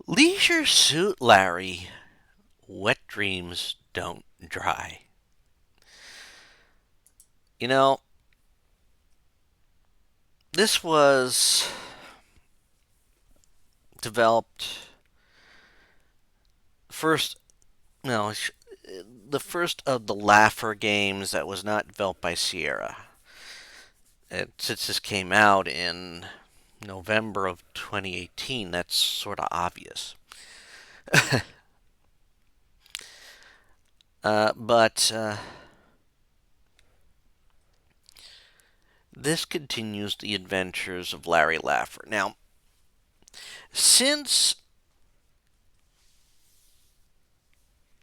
Leisure Suit Larry, wet dreams don't dry. You know, this was developed first, no, the first of the Laffer games that was not developed by Sierra. Since this came out in November of 2018, that's sort of obvious. But this continues the adventures of Larry Laffer. Now, since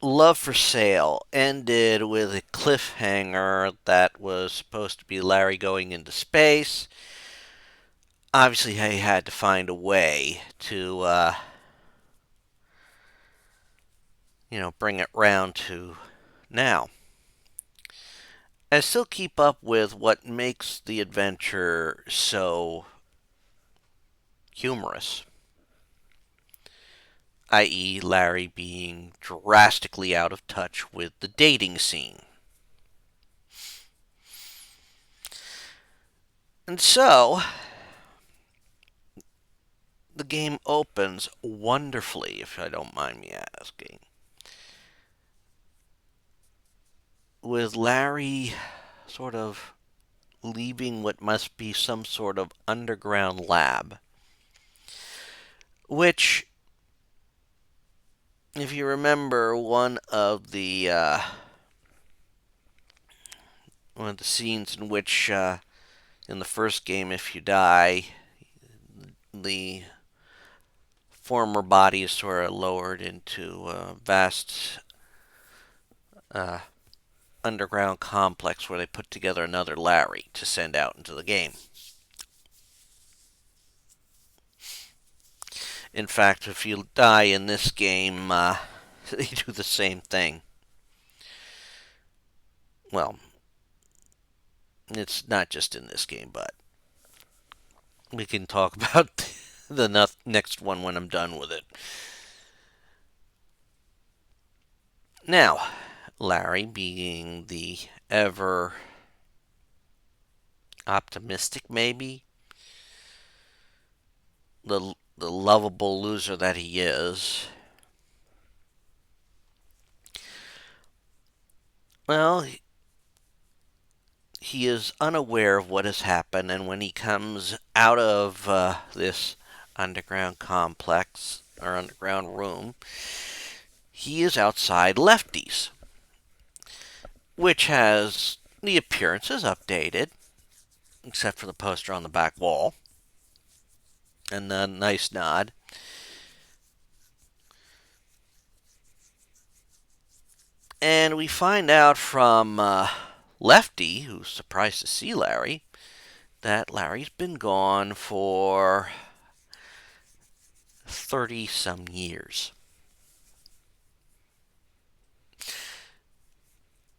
Love for Sale ended with a cliffhanger that was supposed to be Larry going into space, obviously he had to find a way to, bring it round to now. I still keep up with what makes the adventure so humorous, i.e., Larry being drastically out of touch with the dating scene. And so, the game opens wonderfully, if I don't mind me asking, with Larry sort of leaving what must be some sort of underground lab, which, if you remember, one of the scenes in which in the first game, if you die, the former body is sort of lowered into a vast uh, underground complex where they put together another Larry to send out into the game. In fact, if you die in this game, they do the same thing. Well, it's not just in this game, but we can talk about the next one when I'm done with it. Now, Larry, being the ever optimistic, maybe the lovable loser that he is, well, he is unaware of what has happened, and when he comes out of this underground complex or underground room, he is outside Lefty's, which has the appearances updated, except for the poster on the back wall and the nice nod. And we find out from Lefty, who's surprised to see Larry, that Larry's been gone for 30 some years.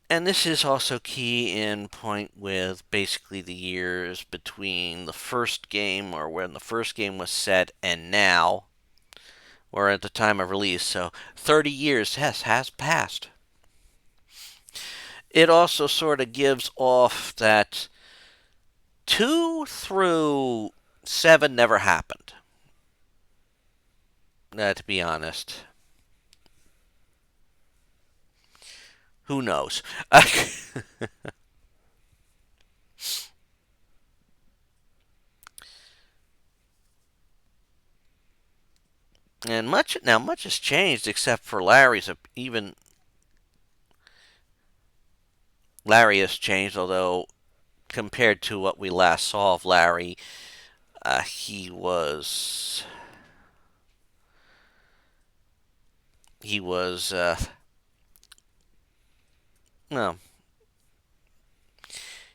And this is also key in point with basically the years between the first game, or when the first game was set, and now, or at the time of release. So 30 years has passed. It also sort of gives off that 2 through 7 never happened, to be honest. Who knows? And much has changed except for Larry's. Even Larry has changed, although compared to what we last saw of Larry, he was he was no,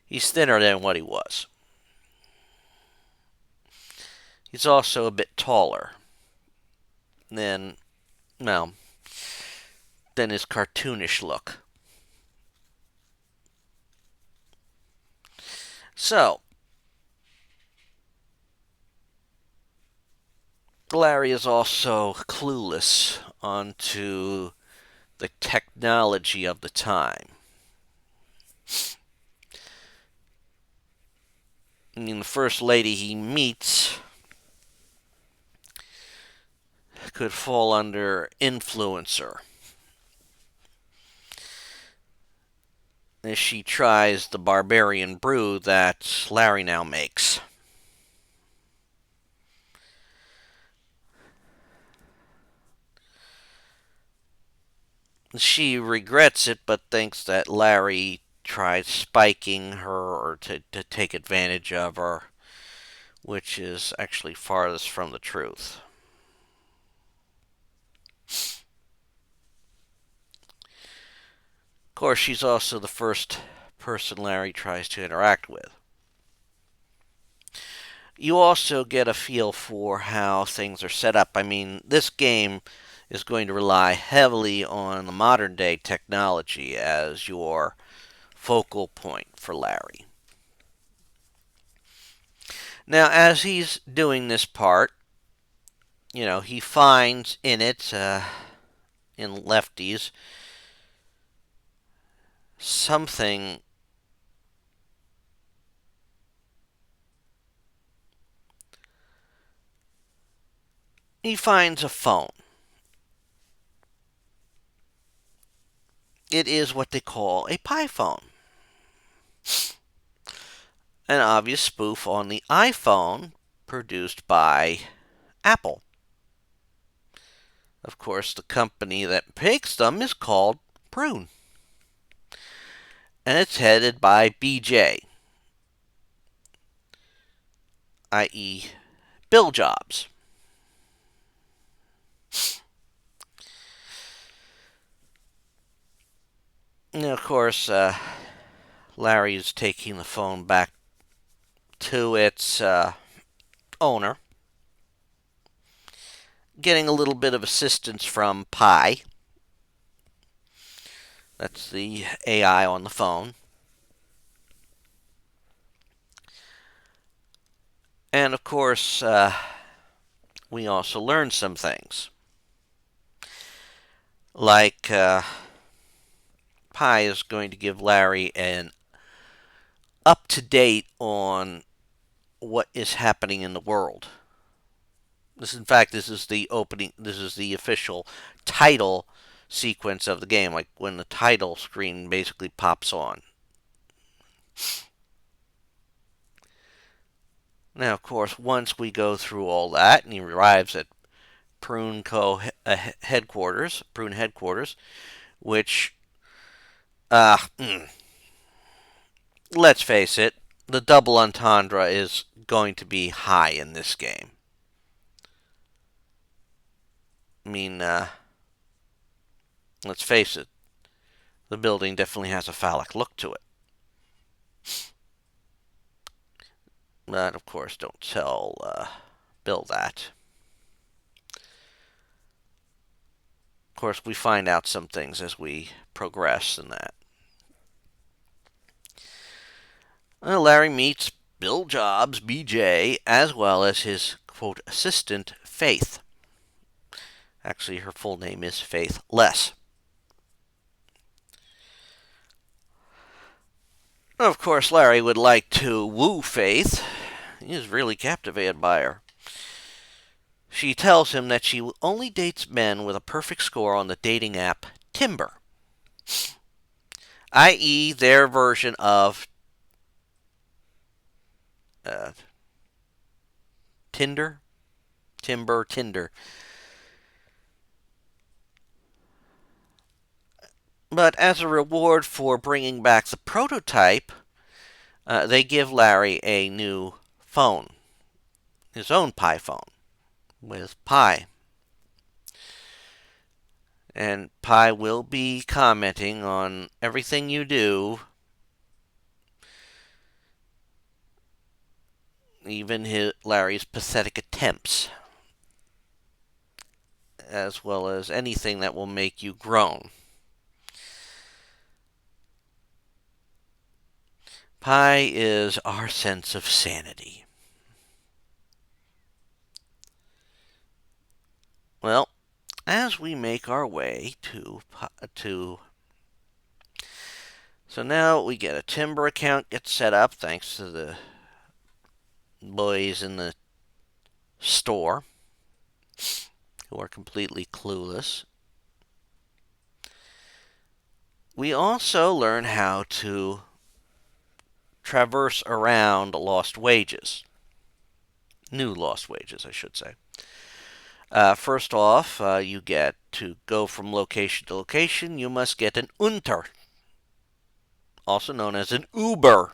he's thinner than what he was. He's also a bit taller than, well, than his cartoonish look. So Larry is also clueless onto the technology of the time. I mean, the first lady he meets could fall under influencer as she tries the barbarian brew that Larry now makes. She regrets it, but thinks that Larry tried spiking her or to take advantage of her, which is actually farthest from the truth. Of course, she's also the first person Larry tries to interact with. You also get a feel for how things are set up. I mean, this game is going to rely heavily on the modern day technology as your focal point for Larry. Now, as he's doing this part, he finds in it, in Lefties, something he finds a phone. It is what they call a pie phone. An obvious spoof on the iPhone produced by Apple. Of course, the company that makes them is called Prune. And it's headed by BJ, i.e., Bill Jobs. Now, of course, Larry is taking the phone back to its owner, getting a little bit of assistance from Pi. That's the AI on the phone. And of course, we also learn some things. Like, Pi is going to give Larry an up to date on what is happening in the world. In fact, this is the opening, this is the official title sequence of the game, like when the title screen basically pops on. Now, of course, once we go through all that, and he arrives at Prune Co. Headquarters, which, uh, let's face it, the double entendre is going to be high in this game. I mean, let's face it, the building definitely has a phallic look to it. But, of course, don't tell Bill that. Of course, we find out some things as we progress in that. Larry meets Bill Jobs, BJ, as well as his, quote, assistant, Faith. Actually, her full name is Faith Less. Of course, Larry would like to woo Faith. He is really captivated by her. She tells him that she only dates men with a perfect score on the dating app Timber, i.e., their version of uh, Tinder, Tinder. But as a reward for bringing back the prototype, they give Larry a new phone, his own Pi phone, with Pi. And Pi will be commenting on everything you do, even Larry's pathetic attempts, as well as anything that will make you groan. Pi is our sense of sanity. Well, as we make our way to so now we get a Timber account get set up thanks to the boys in the store who are completely clueless. We also learn how to traverse around lost wages. New lost wages, I should say. First off, you get to go from location to location. You must get an Unter, also known as an Uber.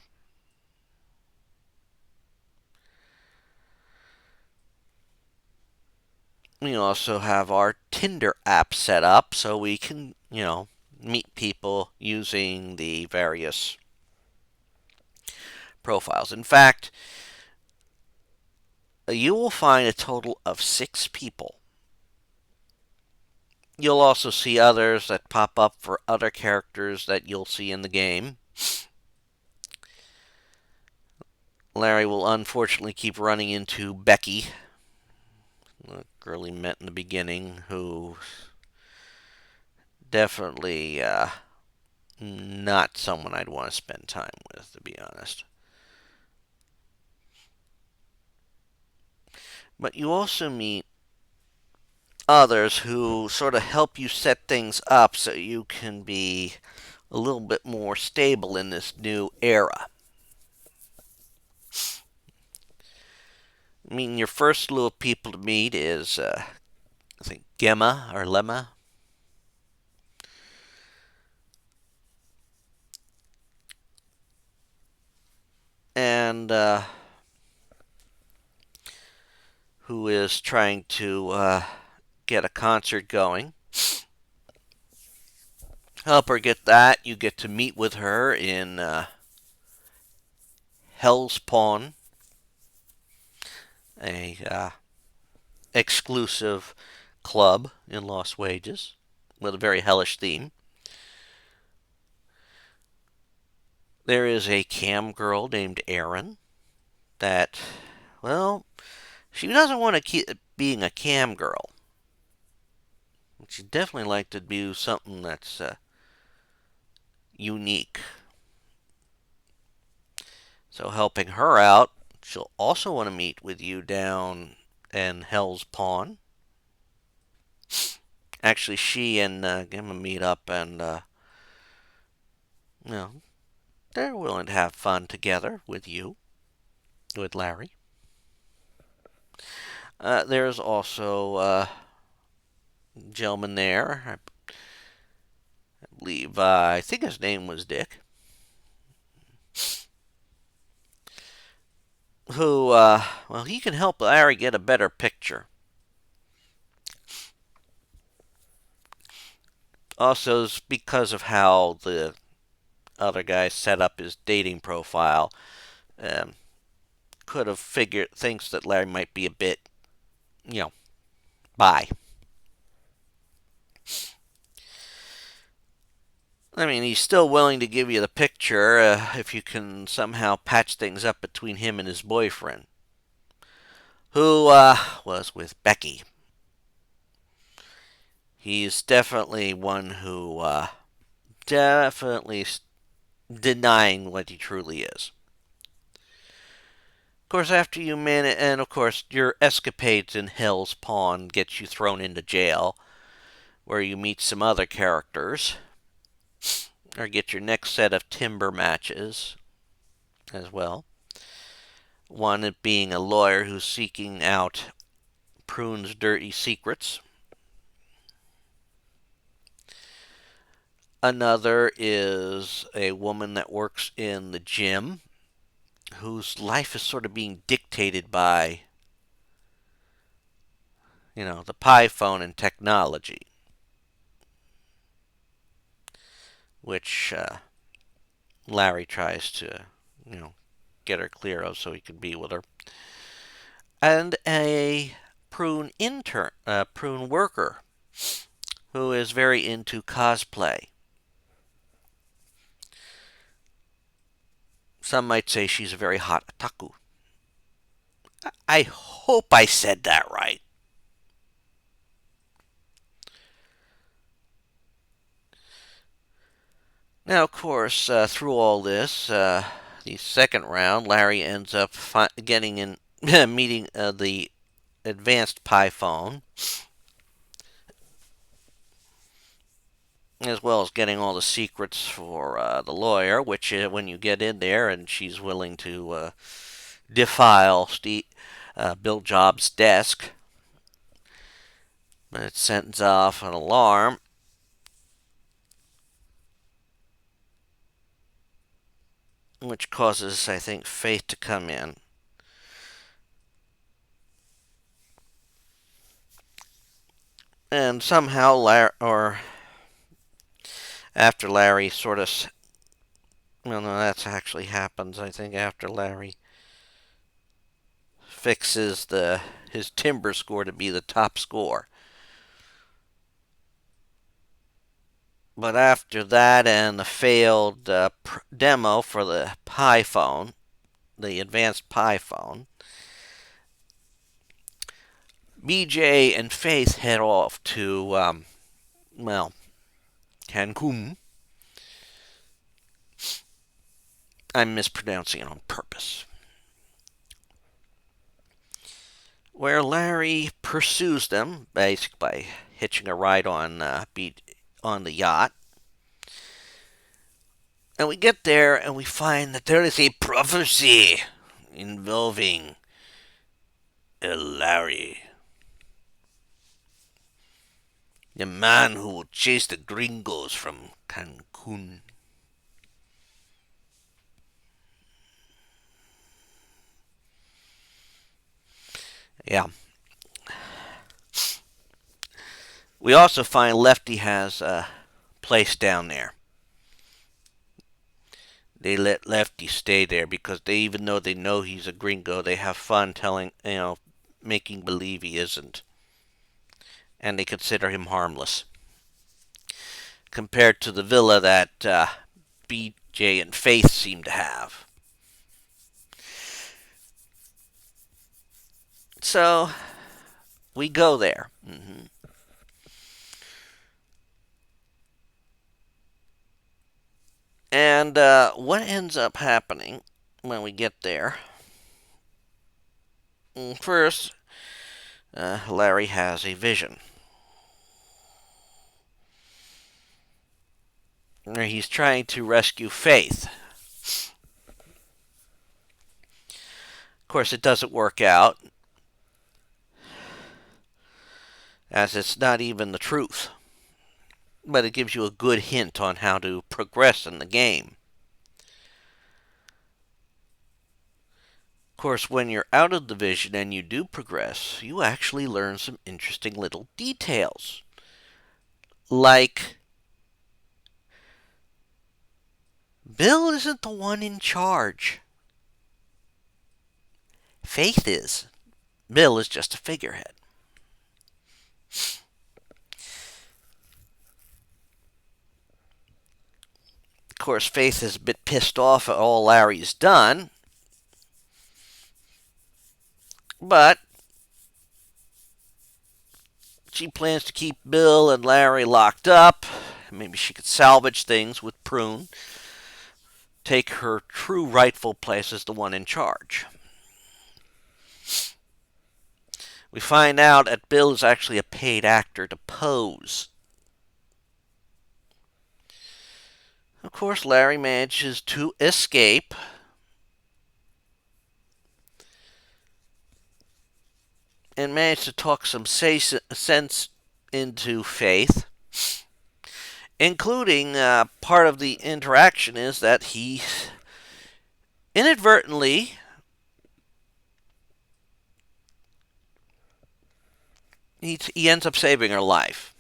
We also have our Tinder app set up so we can, meet people using the various profiles. In fact, you will find a total of 6 people. You'll also see others that pop up for other characters that you'll see in the game. Larry will unfortunately keep running into Becky, the girl he met in the beginning, who definitely not someone I'd want to spend time with, to be honest. But you also meet others who sort of help you set things up so you can be a little bit more stable in this new era. I mean, your first little people to meet is, I think, Gemma or Lemma. And who is trying to get a concert going. Help her get that. You get to meet with her in Hell's Pawn, a exclusive club in Lost Wages with a very hellish theme. There is a cam girl named Erin that, well, she doesn't want to keep being a cam girl. She'd definitely like to do something that's unique. So helping her out, she'll also want to meet with you down in Hell's Pawn. Actually, she and Gemma meet up, and you know they're willing to have fun together with you, with Larry. There's also a gentleman there. I believe I think his name was Dick, who well, he can help Larry get a better picture. Also, because of how the other guy set up his dating profile, um, could have figured thinks that Larry might be a bit, you know, bi. I mean, he's still willing to give you the picture if you can somehow patch things up between him and his boyfriend, who was with Becky. He's definitely one who definitely denying what he truly is. Of course, after you manage, and of course, your escapades in Hell's Pawn gets you thrown into jail, where you meet some other characters, or get your next set of timber matches as well. One being a lawyer who's seeking out Prune's dirty secrets. Another is a woman that works in the gym whose life is sort of being dictated by, the pie phone and technology, which Larry tries to, get her clear of so he can be with her. And a prune worker who is very into cosplay. Some might say she's a very hot otaku. I hope I said that right. Now, of course, through all this, the second round, Larry ends up getting in, meeting the advanced pie phone, as well as getting all the secrets for the lawyer. Which, when you get in there, and she's willing to defile Bill Jobs' desk, but it sends off an alarm, which causes, I think, Faith to come in. And somehow, after Larry sort of, well, no, that actually happens. I think after Larry fixes his timber score to be the top score. But after that and the failed demo for the Pi phone, the advanced Pi phone, BJ and Faith head off to, well, Cancun. I'm mispronouncing it on purpose. Where Larry pursues them, basically by hitching a ride on the yacht. And we get there and we find that there is a prophecy involving Larry, the man who will chase the gringos from Cancun. Yeah. We also find Lefty has a place down there. They let Lefty stay there because even though they know he's a gringo, they have fun making believe he isn't. And they consider him harmless. Compared to the villa that BJ and Faith seem to have. So, we go there. And what ends up happening when we get there? First, Larry has a vision. Where he's trying to rescue Faith. Of course, it doesn't work out, as it's not even the truth. But it gives you a good hint on how to progress in the game. Of course, when you're out of the vision and you do progress, you actually learn some interesting little details. Like, Bill isn't the one in charge. Faith is. Bill is just a figurehead. Of course, Faith is a bit pissed off at all Larry's done. But she plans to keep Bill and Larry locked up. Maybe she could salvage things with Prune. Take her true rightful place as the one in charge. We find out that Bill is actually a paid actor to pose. Of course, Larry manages to escape. And managed to talk some sense into Faith. Including part of the interaction is that he inadvertently he ends up saving her life.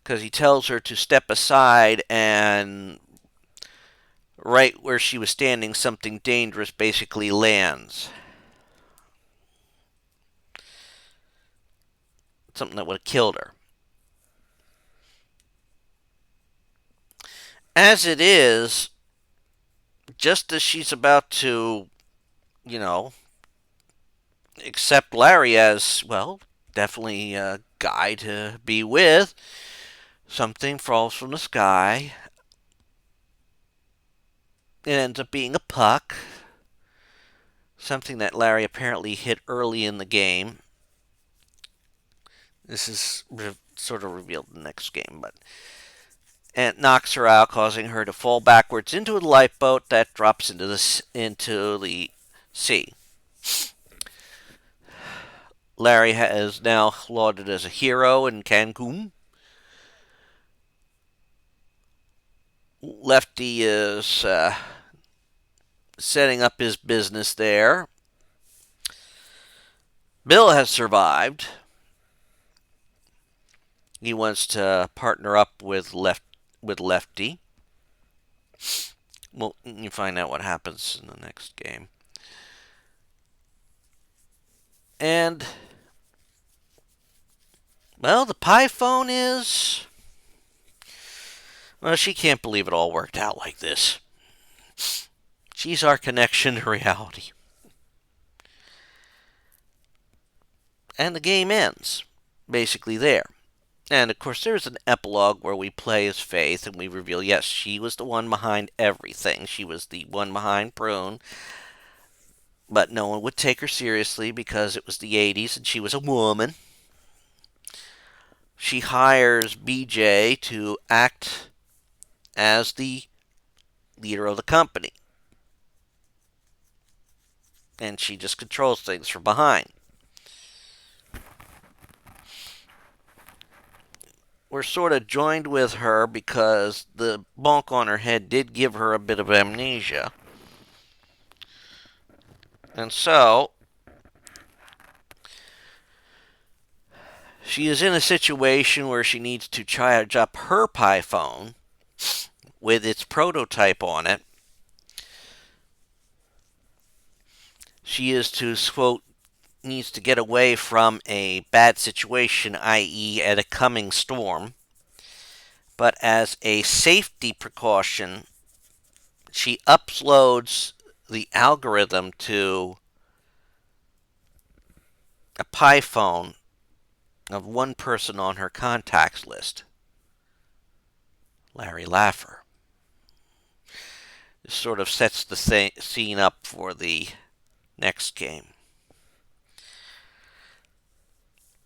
Because he tells her to step aside, and right where she was standing, something dangerous basically lands. Something that would have killed her. As it is, just as she's about to, accept Larry as, well, definitely a guy to be with, something falls from the sky, It ends up being a puck, something that Larry apparently hit early in the game. This is sort of revealed in the next game, but and it knocks her out, causing her to fall backwards into a lifeboat that drops into the sea. Larry is now lauded as a hero in Cancun. Lefty is setting up his business there. Bill has survived. He wants to partner up with Lefty. Well, you find out what happens in the next game. And, well, the pie phone is... Well, she can't believe it all worked out like this. She's our connection to reality. And the game ends, basically there. And of course, there's an epilogue where we play as Faith and we reveal, yes, she was the one behind everything. She was the one behind Prune. But no one would take her seriously because it was the 80s and she was a woman. She hires BJ to act as the leader of the company. And she just controls things from behind. We're sort of joined with her because the bonk on her head did give her a bit of amnesia. And so, she is in a situation where she needs to charge up her pie phone with its prototype on it. She is to, quote, needs to get away from a bad situation, i.e. at a coming storm. But as a safety precaution, she uploads the algorithm to a pie phone of one person on her contacts list, Larry Laffer. This sort of sets the scene up for the next game.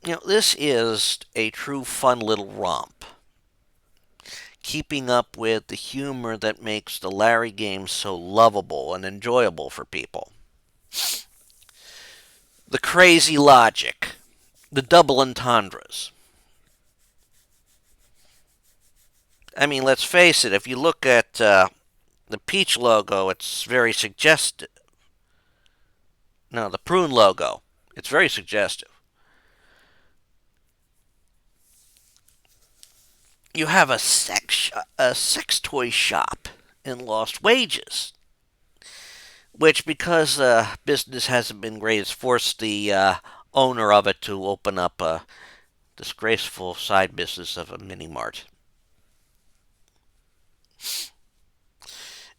You know, this is a true fun little romp, keeping up with the humor that makes the Larry games so lovable and enjoyable for people. The crazy logic, the double entendres. I mean, let's face it, if you look at the Peach logo, it's very suggestive. No, the Prune logo, it's very suggestive. You have a sex toy shop in Lost Wages, which, because business hasn't been great, has forced the owner of it to open up a disgraceful side business of a mini mart.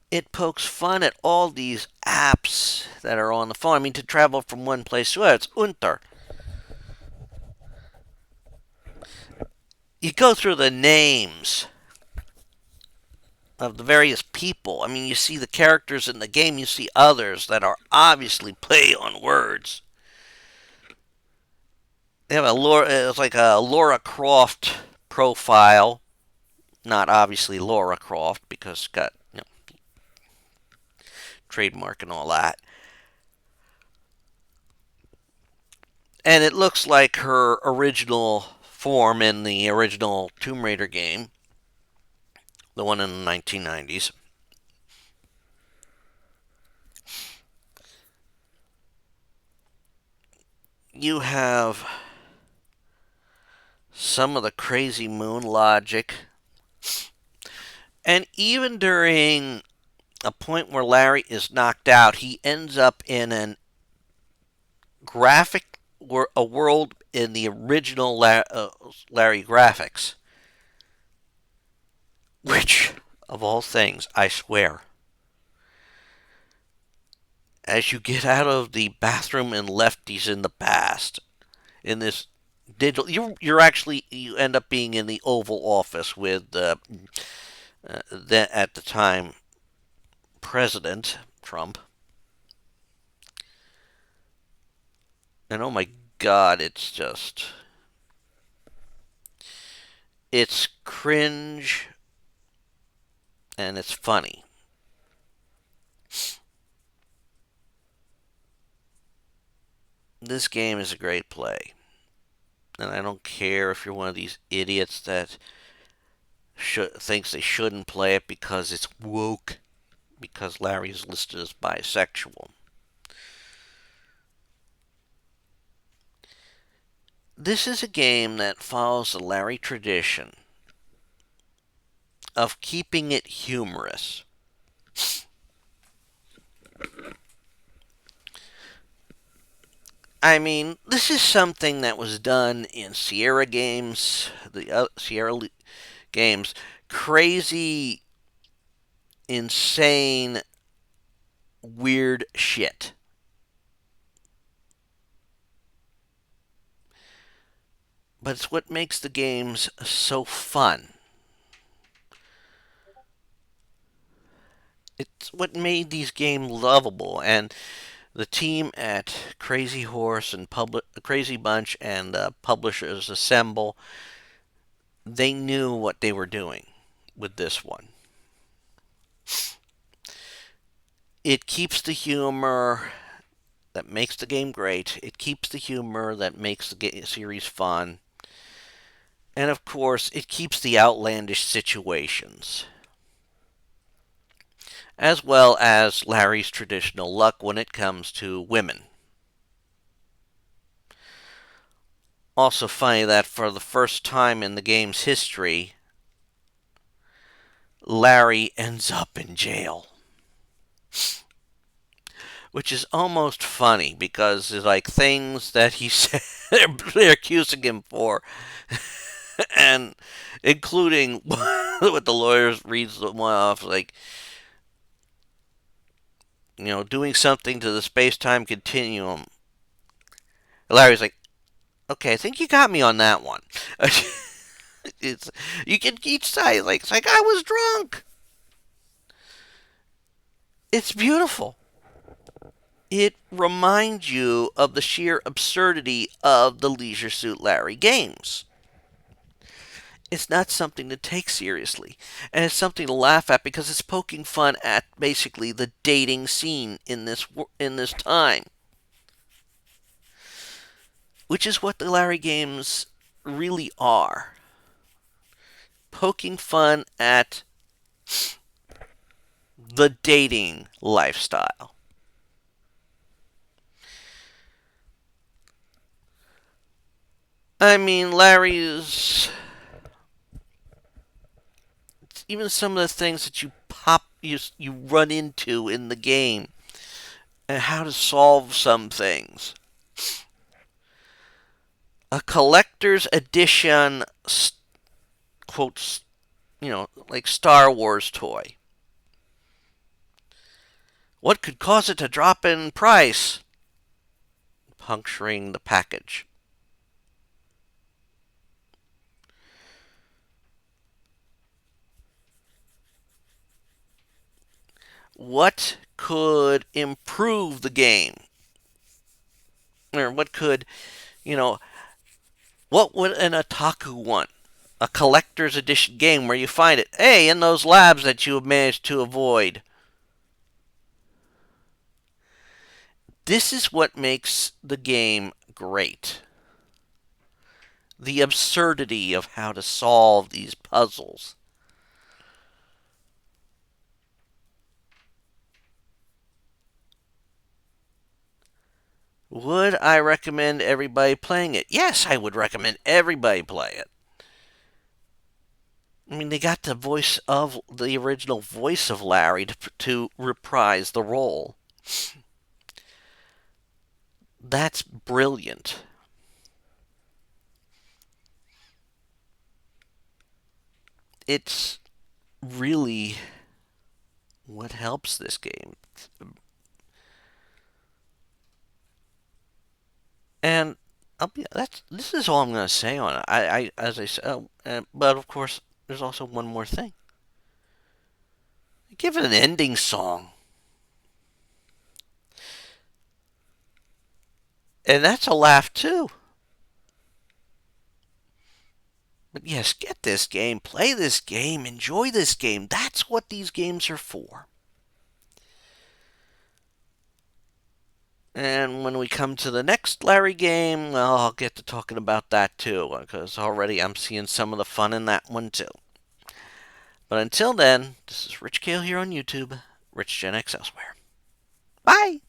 It pokes fun at all these apps that are on the phone. I mean, to travel from one place to another, it's Unter. You go through the names of the various people. I mean, you see the characters in the game, you see others that are obviously play on words. They have it's like a Laura Croft profile. Not obviously Laura Croft because it's got, trademark and all that. And it looks like her original form in the original Tomb Raider game, the one in the 1990s. You have some of the crazy moon logic. And even during a point where Larry is knocked out, he ends up in a world in the original Larry graphics. Which, of all things, I swear, as you get out of the bathroom in Lefty's in the past, in this digital, you end up being in the Oval Office with at the time president, Trump. And oh my God, it's cringe and it's funny. This game is a great play. And I don't care if you're one of these idiots that thinks they shouldn't play it because it's woke, because Larry is listed as bisexual. This is a game that follows the Larry tradition of keeping it humorous. I mean, this is something that was done in Sierra games, the Sierra games, crazy, insane, weird shit. But it's what makes the games so fun. It's what made these games lovable, and the team at Crazy Horse and Crazy Bunch and publishers Assemble, they knew what they were doing with this one. It keeps the humor that makes the game great. It keeps the humor that makes the series fun. And of course, it keeps the outlandish situations, as well as Larry's traditional luck when it comes to women. Also funny that for the first time in the game's history, Larry ends up in jail. Which is almost funny because it's like things that he said they're accusing him for, and including what the lawyers reads them off, like, doing something to the space-time continuum. Larry's like, okay, I think you got me on that one. It's you can each side like it's like I was drunk. It's beautiful. It reminds you of the sheer absurdity of the Leisure Suit Larry games. It's not something to take seriously, and it's something to laugh at because it's poking fun at basically the dating scene in this time, which is what the Larry games really are. Poking fun at the dating lifestyle. I mean, Larry's even some of the things that you run into in the game and how to solve some things. A collector's edition, quotes, like Star Wars toy. What could cause it to drop in price? Puncturing the package. What could improve the game? Or you know, what would an otaku want? A collector's edition game where you find it, hey, in those labs that you have managed to avoid. This is what makes the game great. The absurdity of how to solve these puzzles. Would I recommend everybody playing it? Yes, I would recommend everybody play it. I mean, they got the original voice of Larry to reprise the role. That's brilliant. It's really what helps this game. And this is all I'm going to say on it. As I said, but of course, there's also one more thing. Give it an ending song. And that's a laugh too. But yes, get this game, play this game, enjoy this game. That's what these games are for. And when we come to the next Larry game, well, I'll get to talking about that too, because already I'm seeing some of the fun in that one too. But until then, this is Rich Kale here on YouTube, Rich Gen X elsewhere. Bye!